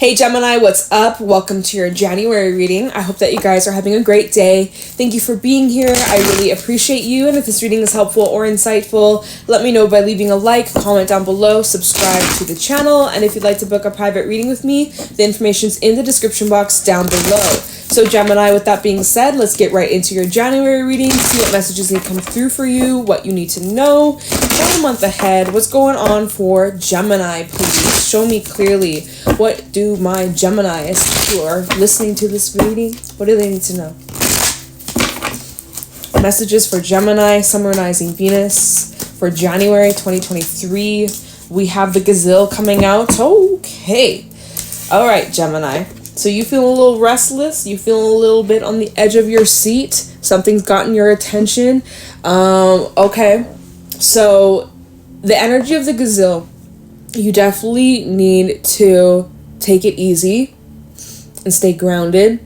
Hey Gemini, what's up? Welcome to your January reading. I hope that you guys are having a great day. Thank you for being here. I really appreciate you. And if this reading is helpful or insightful, let me know by leaving a like, comment down below, subscribe to the channel. And if you'd like to book a private reading with me, the information's in the description box down below. So Gemini, with that being said, let's get right into your January reading, see what messages need to come through for you, what you need to know for the month ahead. What's going on for Gemini, please? Show me clearly. What do my Geminis who are listening to this reading, what do they need to know? Messages for Gemini, Sun, Moon, Rising, Venus for January 2023. We have the Gazelle coming out. Okay. All right, Gemini. So you feel a little restless. You feel a little bit on the edge of your seat. Something's gotten your attention. Okay. So the energy of the Gazelle, you definitely need to take it easy and stay grounded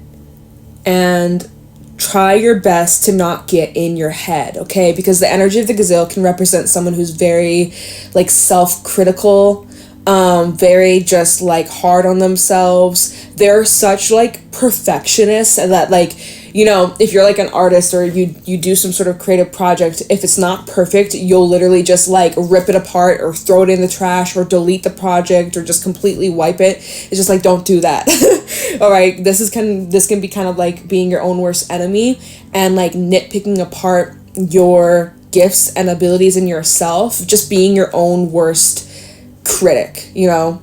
and try your best to not get in your head, okay? Because the energy of the Gazelle can represent someone who's very like self-critical, very just like hard on themselves. They're such like perfectionists, and that like, you know, if you're like an artist or you do some sort of creative project, if it's not perfect, you'll literally just like rip it apart or throw it in the trash or delete the project or just completely wipe it. It's just like, don't do that. All right, this can be kind of like being your own worst enemy and like nitpicking apart your gifts and abilities in yourself, just being your own worst critic, you know.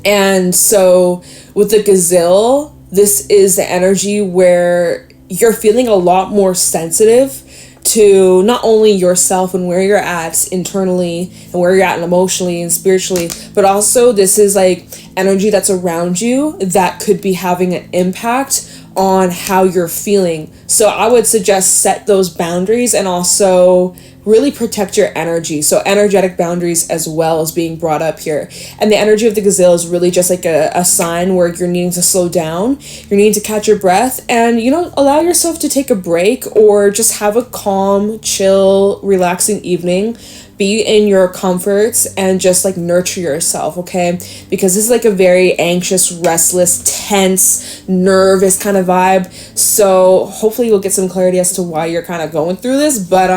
And so with the Gazelle, this is the energy where you're feeling a lot more sensitive to not only yourself and where you're at internally and where you're at emotionally and spiritually, but also this is like energy that's around you that could be having an impact on how you're feeling. So I would suggest set those boundaries and also really protect your energy. So energetic boundaries as well is being brought up here. And the energy of the Gazelle is really just like a sign where you're needing to slow down, you're needing to catch your breath, and, you know, allow yourself to take a break or just have a calm, chill, relaxing evening. Be in your comforts and just like nurture yourself, okay? Because this is like a very anxious, restless, tense, nervous kind of vibe. So hopefully you'll get some clarity as to why you're kind of going through this. But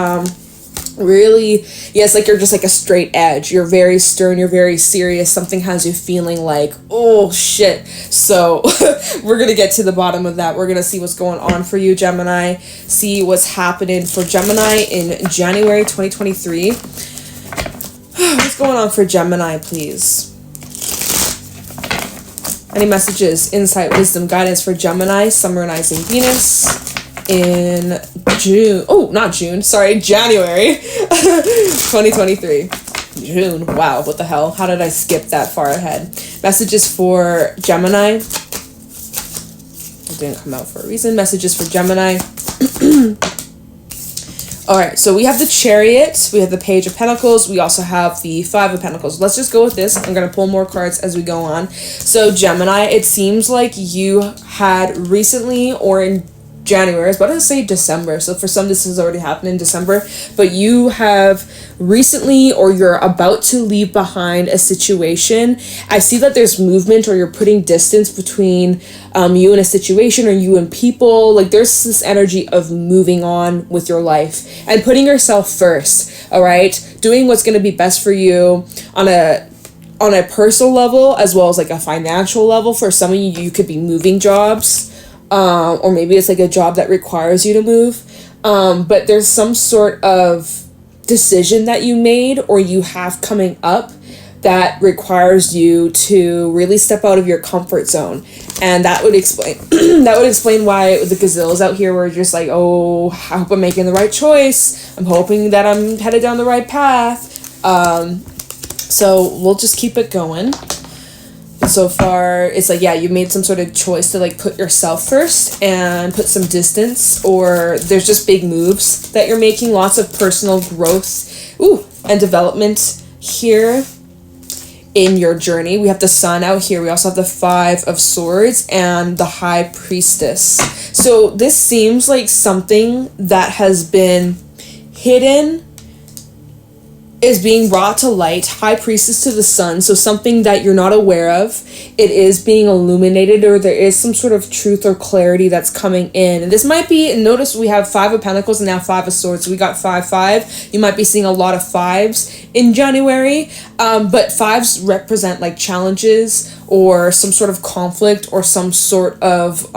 really, yes, like you're just like a straight edge. You're very stern, you're very serious. Something has you feeling like, oh shit. So we're gonna get to the bottom of that. We're gonna see what's going on for you, Gemini. See what's happening for Gemini in January 2023. What's going on for Gemini, please? Any messages, insight, wisdom, guidance for Gemini, Sun, Moon, Rising, Venus in June. Oh, not June. Sorry, January 2023. June. Wow, what the hell? How did I skip that far ahead? Messages for Gemini. It didn't come out for a reason. Messages for Gemini. All right, so we have the Chariot, we have the Page of Pentacles, we also have the Five of Pentacles. Let's just go with this. I'm going to pull more cards as we go on. So Gemini, it seems like you had recently or in January, I was about to say December, so for some this has already happened in December, but you have recently or you're about to leave behind a situation. I see that there's movement or you're putting distance between you and a situation or you and people. Like there's this energy of moving on with your life and putting yourself first, all right? Doing what's going to be best for you on a personal level as well as like a financial level. For some of you, you could be moving jobs. Or maybe it's like a job that requires you to move. But there's some sort of decision that you made or you have coming up that requires you to really step out of your comfort zone. And that would explain why the Gazelles out here were just like, oh, I hope I'm making the right choice. I'm hoping that I'm headed down the right path. So we'll just keep it going. So far, it's like, yeah, you made some sort of choice to like put yourself first and put some distance, or there's just big moves that you're making, lots of personal growth and development here in your journey. We have the Sun out here. We also have the Five of Swords and the High Priestess. So this seems like something that has been hidden is being brought to light. High Priestess to the Sun, so something that you're not aware of. It is being illuminated, or there is some sort of truth or clarity that's coming in. And this might be, notice we have 5 of Pentacles and now 5 of Swords. So we got 5, 5. You might be seeing a lot of 5s in January. But 5s represent like challenges or some sort of conflict or some sort of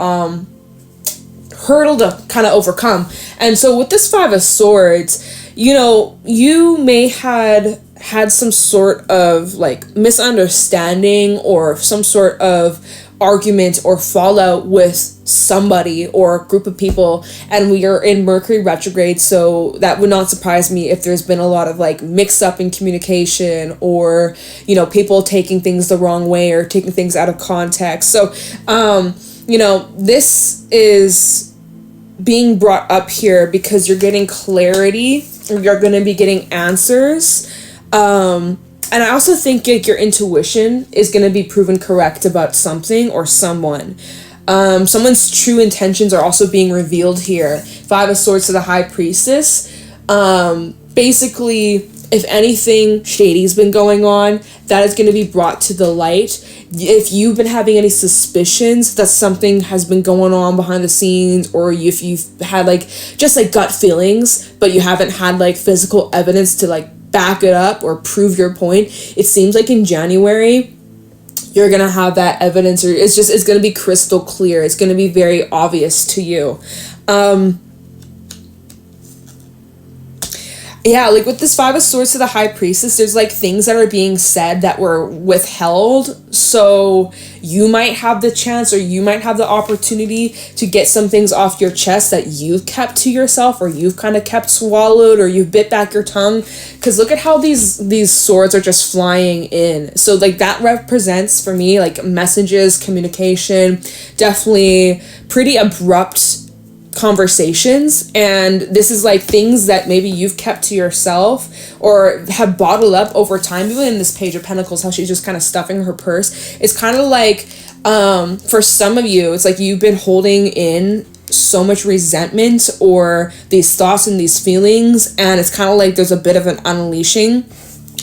hurdle to kind of overcome. And so with this 5 of Swords, you know, you may had some sort of like misunderstanding or some sort of argument or fallout with somebody or a group of people, and we are in Mercury retrograde, so that would not surprise me if there's been a lot of like mix up in communication, or you know, people taking things the wrong way or taking things out of context. So you know, this is being brought up here because you're getting clarity, or you're going to be getting answers. And I also think like your intuition is going to be proven correct about something or someone. Someone's true intentions are also being revealed here. 5 of Swords to the High Priestess. Basically, if anything shady's been going on, that is going to be brought to the light. If you've been having any suspicions that something has been going on behind the scenes, or if you've had like just like gut feelings, but you haven't had like physical evidence to like back it up or prove your point, it seems like in January you're gonna have that evidence, or it's gonna be crystal clear. It's gonna be very obvious to you. Yeah, like with this 5 of Swords to the High Priestess, there's like things that are being said that were withheld. So you might have the chance, or you might have the opportunity to get some things off your chest that you've kept to yourself, or you've kind of kept swallowed, or you've bit back your tongue. Because look at how these swords are just flying in. So like that represents for me like messages, communication, definitely pretty abrupt conversations. And this is like things that maybe you've kept to yourself or have bottled up over time. Even in this Page of Pentacles, how she's just kind of stuffing her purse, it's kind of like for some of you, it's like you've been holding in so much resentment or these thoughts and these feelings, and it's kind of like there's a bit of an unleashing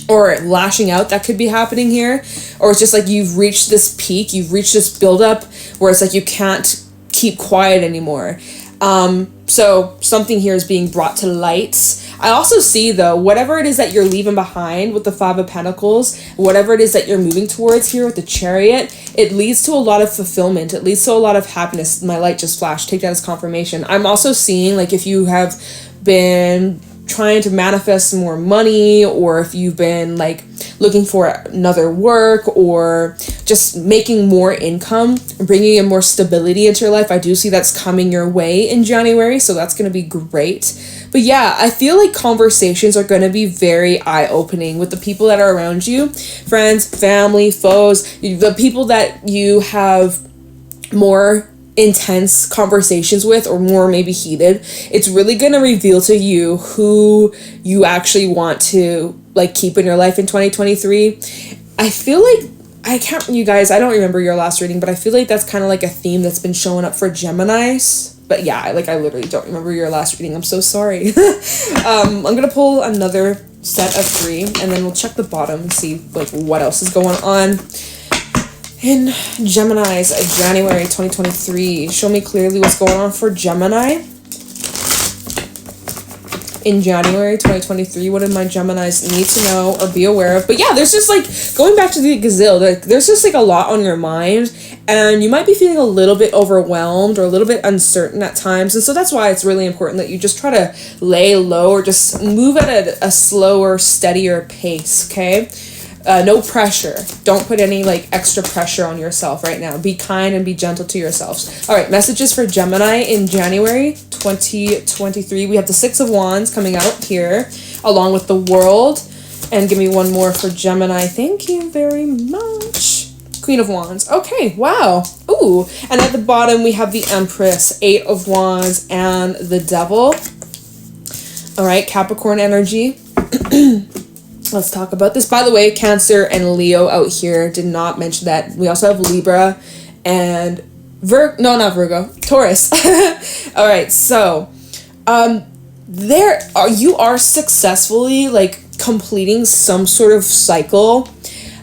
or lashing out that could be happening here. Or it's just like you've reached this peak, you've reached this buildup where it's like you can't keep quiet anymore. So something here is being brought to light. I also see though, whatever it is that you're leaving behind with the 5 of Pentacles, whatever it is that you're moving towards here with the Chariot, it leads to a lot of fulfillment. It leads to a lot of happiness. My light just flashed. Take that as confirmation. I'm also seeing like if you have been trying to manifest more money, or if you've been like looking for another work, or just making more income, bringing in more stability into your life, I do see that's coming your way in January, so that's going to be great. But yeah, I feel like conversations are going to be very eye-opening with the people that are around you, friends, family, foes, the people that you have more intense conversations with, or more maybe heated. It's really going to reveal to you who you actually want to like keep in your life in 2023. I feel like I don't remember your last reading, but I feel like that's kind of like a theme that's been showing up for Geminis. But yeah, I literally don't remember your last reading. I'm so sorry. I'm gonna pull another set of 3, and then we'll check the bottom and see like what else is going on in Gemini's January 2023. Show me clearly what's going on for Gemini in January 2023. What do my Geminis need to know or be aware of? But yeah, there's just like, going back to the Gazelle, there's just like a lot on your mind, and you might be feeling a little bit overwhelmed or a little bit uncertain at times. And so that's why it's really important that you just try to lay low, or just move at a slower, steadier pace, okay? No pressure. Don't put any like extra pressure on yourself right now. Be kind and be gentle to yourselves. All right, messages for Gemini in January 2023. We have the 6 of Wands coming out here, along with the World. And give me one more for Gemini. Thank you very much. Queen of Wands. Okay, wow. Ooh, and at the bottom we have the Empress, 8 of Wands, and the Devil. All right, Capricorn energy. Let's talk about this. By the way, Cancer and Leo out here, did not mention that. We also have Libra and Taurus. All right, so you are successfully like completing some sort of cycle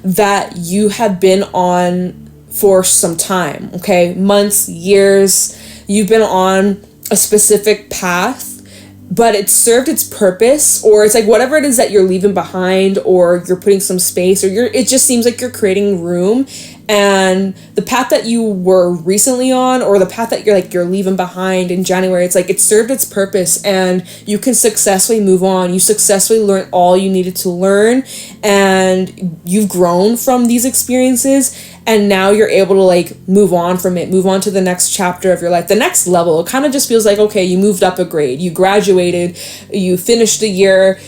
that you have been on for some time, okay? Months, years, you've been on a specific path, but it served its purpose, or it's like whatever it is that you're leaving behind, or you're putting some space, or it just seems like you're creating room. And the path that you were recently on, or the path that you're leaving behind in January, it's like it served its purpose, and you can successfully move on. You successfully learned all you needed to learn, and you've grown from these experiences, and now you're able to like move on from it, move on to the next chapter of your life, the next level. It kind of just feels like, okay, you moved up a grade, you graduated, you finished the year,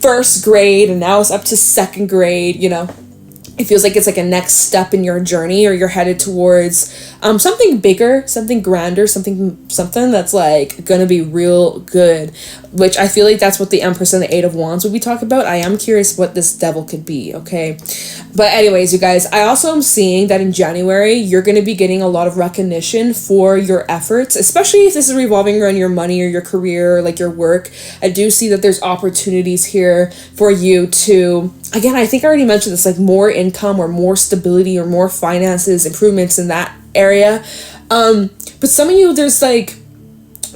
first grade, and now it's up to second grade. It feels like it's like a next step in your journey, or you're headed towards something bigger, something grander, something that's like gonna be real good, which I feel like that's what the Empress and the Eight of Wands would be talking about. I am curious what this devil could be, okay? But anyways, you guys, I also am seeing that in January, you're going to be getting a lot of recognition for your efforts, especially if this is revolving around your money or your career, or like your work. I do see that there's opportunities here for you to, again, I think I already mentioned this, like more income or more stability or more finances, improvements in that area. But some of you, there's like,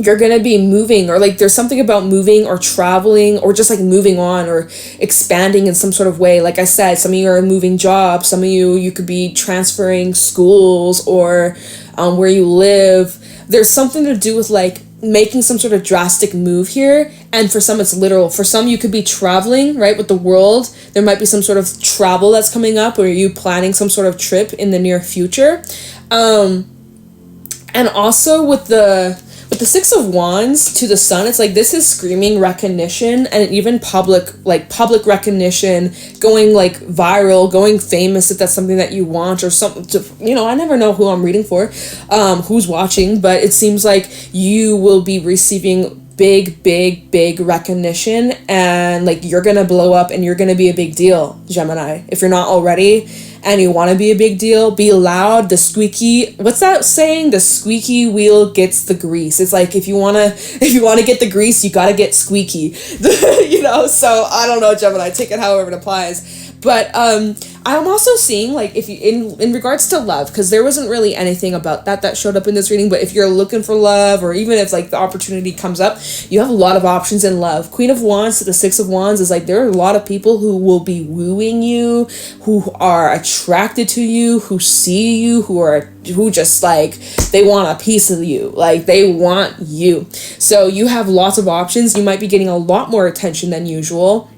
you're gonna be moving, or like there's something about moving or traveling, or just like moving on or expanding in some sort of way. Like I said, some of you are moving jobs, some of you could be transferring schools, or where you live. There's something to do with like making some sort of drastic move here, and for some it's literal. For some, you could be traveling, right, with the world. There might be some sort of travel that's coming up, or you planning some sort of trip in the near future. And also with the Six of Wands to the Sun, it's like this is screaming recognition, and even public recognition, going like viral, going famous, if that's something that you want, or something to, I never know who I'm reading for, who's watching, but it seems like you will be receiving big recognition, and like you're gonna blow up, and you're gonna be a big deal, Gemini, if you're not already. And you want to be a big deal, be loud. What's that saying? The squeaky wheel gets the grease. It's like if you wanna get the grease, you gotta get squeaky. So I don't know, Gemini, take it however it applies. But I'm also seeing, like, if you in regards to love, because there wasn't really anything about that showed up in this reading, but if you're looking for love, or even if like the opportunity comes up, you have a lot of options in love. Queen of Wands to the Six of Wands is like there are a lot of people who will be wooing you, who are attracted to you, who see you, who just like they want a piece of you, like they want you. So you have lots of options. You might be getting a lot more attention than usual.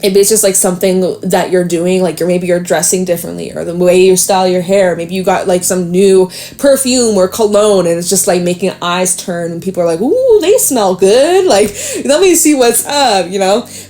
Maybe it's just like something that you're doing, like maybe you're dressing differently, or the way you style your hair. Maybe you got like some new perfume or cologne, and it's just like making eyes turn, and people are like, ooh, they smell good. Like, let me see what's up,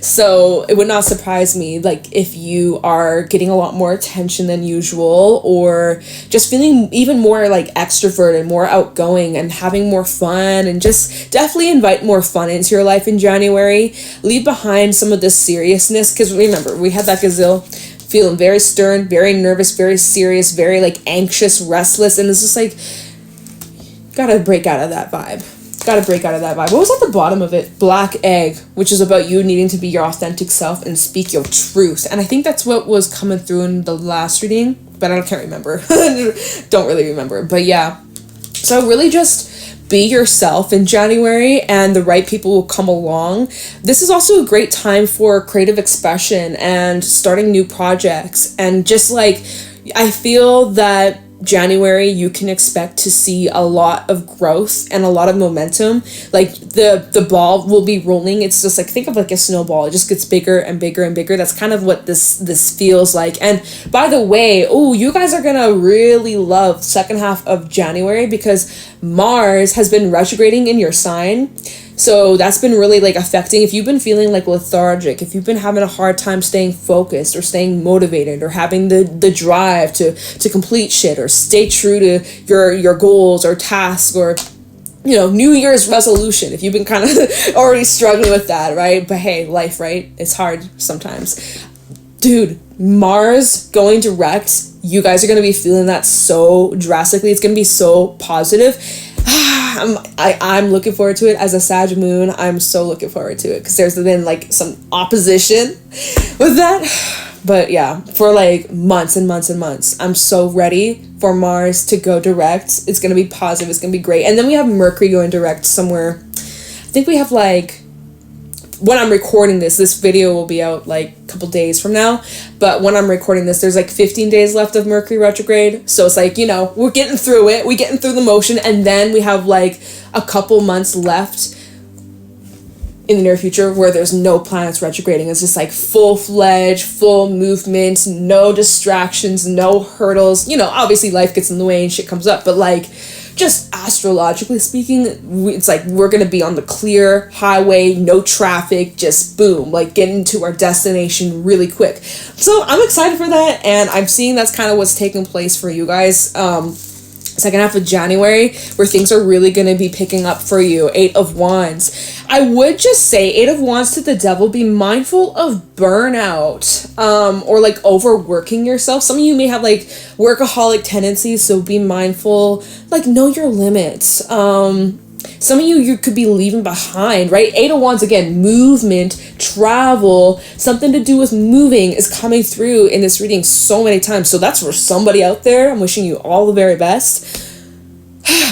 So it would not surprise me, like, if you are getting a lot more attention than usual, or just feeling even more like extroverted, more outgoing, and having more fun, and just definitely invite more fun into your life in January. Leave behind some of this seriousness. Because remember, we had that gazelle feeling very stern, very nervous, very serious, very like anxious, restless, and it's just like gotta break out of that vibe. What was at the bottom of it? Black egg, which is about you needing to be your authentic self and speak your truth. And I think that's what was coming through in the last reading, but I can't remember. Don't really remember. But yeah. So really just be yourself in January, and the right people will come along. This is also a great time for creative expression and starting new projects. And just like, I feel that January, you can expect to see a lot of growth and a lot of momentum. Like the ball will be rolling. It's just like, think of like a snowball. It just gets bigger and bigger and bigger. That's kind of what this feels like. And by the way, you guys are gonna really love second half of January, because Mars has been retrograding in your sign. So that's been really like affecting, if you've been feeling like lethargic, if you've been having a hard time staying focused or staying motivated, or having the drive to complete shit, or stay true to your goals or tasks, or New Year's resolution, if you've been kind of already struggling with that, right? But hey, life, right? It's hard sometimes. Dude, Mars going direct, you guys are going to be feeling that so drastically. It's going to be so positive. I'm looking forward to it. As a Sag moon, I'm so looking forward to it, because there's then like some opposition with that. But yeah, for like months and months and months, I'm so ready for Mars to go direct. It's going to be positive. It's going to be great. And then we have Mercury going direct somewhere. I think we have like, when I'm recording this video will be out like a couple days from now. But when I'm recording this, there's like 15 days left of Mercury retrograde. So it's like, you know, we're getting through it. We're getting through the motion. And then we have like a couple months left in the near future where there's no planets retrograding. It's just like full-fledged, full movement, no distractions, no hurdles. You know, obviously life gets in the way and shit comes up, but like, just astrologically speaking, it's like we're gonna be on the clear highway, no traffic, just boom, like getting to our destination really quick. So I'm excited for that, and I'm seeing that's kind of what's taking place for you guys. Second half of January, where things are really going to be picking up for you. 8 of Wands. I would just say 8 of Wands to the Devil, be mindful of burnout, or like overworking yourself. Some of you may have like workaholic tendencies, so be mindful, like know your limits. Some of you could be leaving behind, right? 8 of Wands, again, movement, travel, something to do with moving is coming through in this reading so many times. So that's for somebody out there. I'm wishing you all the very best.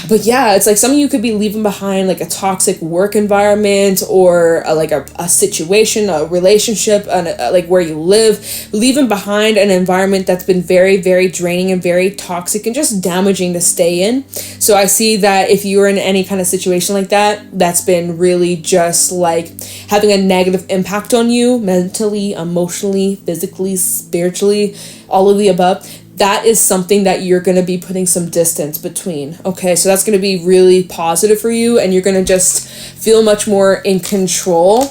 But yeah, it's like some of you could be leaving behind like a toxic work environment, or like a situation, a relationship, like where you live, leaving behind an environment that's been very, very draining and very toxic and just damaging to stay in. So I see that if you're in any kind of situation like that, that's been really just like having a negative impact on you mentally, emotionally, physically, spiritually, all of the above. That is something that you're going to be putting some distance between. Okay, so that's going to be really positive for you, and you're going to just feel much more in control.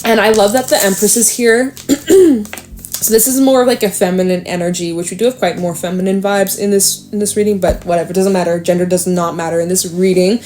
And I love that the Empress is here. So this is more of like a feminine energy, which we do have quite more feminine vibes in this reading, but whatever, it doesn't matter. Gender does not matter in this reading.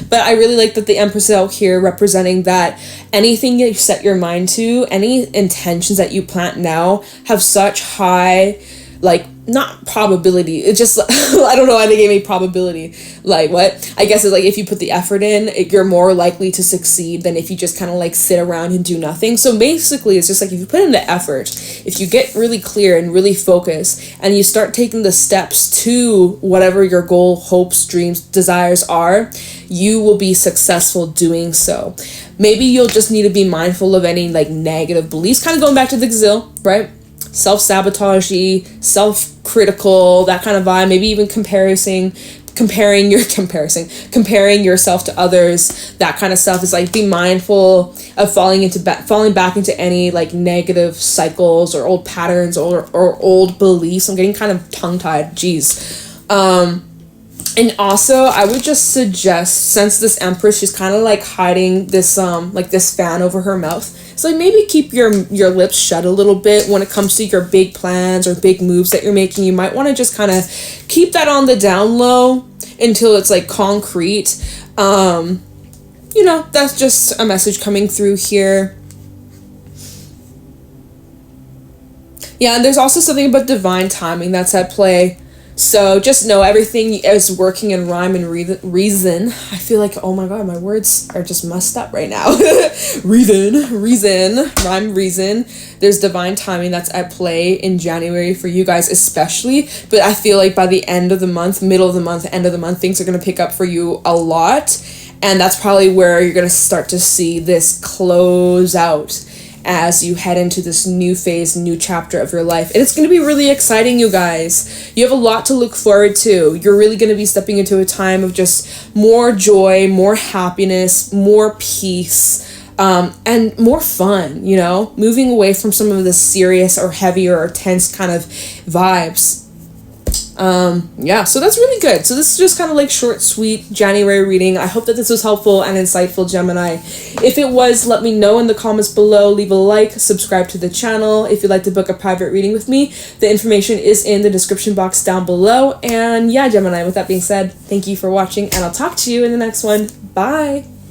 But I really like that the Empress is out here representing that anything you set your mind to, any intentions that you plant now, have such high, like, not probability, it's just I don't know why they gave me probability, like what I guess is like if you put the effort in, you're more likely to succeed than if you just kind of like sit around and do nothing. So basically it's just like if you put in the effort, if you get really clear and really focused, and you start taking the steps to whatever your goal, hopes, dreams, desires are, you will be successful doing so. Maybe you'll just need to be mindful of any like negative beliefs, kind of going back to the Gazelle, right? Self-sabotagey, self-critical, that kind of vibe. Maybe even comparing yourself to others, that kind of stuff. Is like, be mindful of falling back into any like negative cycles or old patterns or old beliefs. I'm getting kind of tongue-tied, jeez. And also I would just suggest, since this Empress, she's kind of like hiding this like this fan over her mouth, so like maybe keep your lips shut a little bit when it comes to your big plans or big moves that you're making. You might want to just kind of keep that on the down low until it's like concrete. You know, that's just a message coming through here. Yeah, and there's also something about divine timing that's at play. So just know everything is working in rhyme and reason. I feel like, oh my god, my words are just messed up right now. reason, rhyme, reason. There's divine timing that's at play in January for you guys especially. But I feel like by the end of the month, middle of the month, end of the month, things are going to pick up for you a lot. And that's probably where you're going to start to see this close out as you head into this new phase, new chapter of your life. And it's going to be really exciting, you guys. You have a lot to look forward to. You're really going to be stepping into a time of just more joy, more happiness, more peace, and more fun, you know? Moving away from some of the serious or heavier or tense kind of vibes. Yeah, so that's really good. So this is just kind of like short, sweet January reading. I hope that this was helpful and insightful, Gemini. If it was, let me know in the comments below. Leave a like, subscribe to the channel. If you'd like to book a private reading with me, the information is in the description box down below. And yeah, Gemini, with that being said, thank you for watching, and I'll talk to you in the next one. Bye!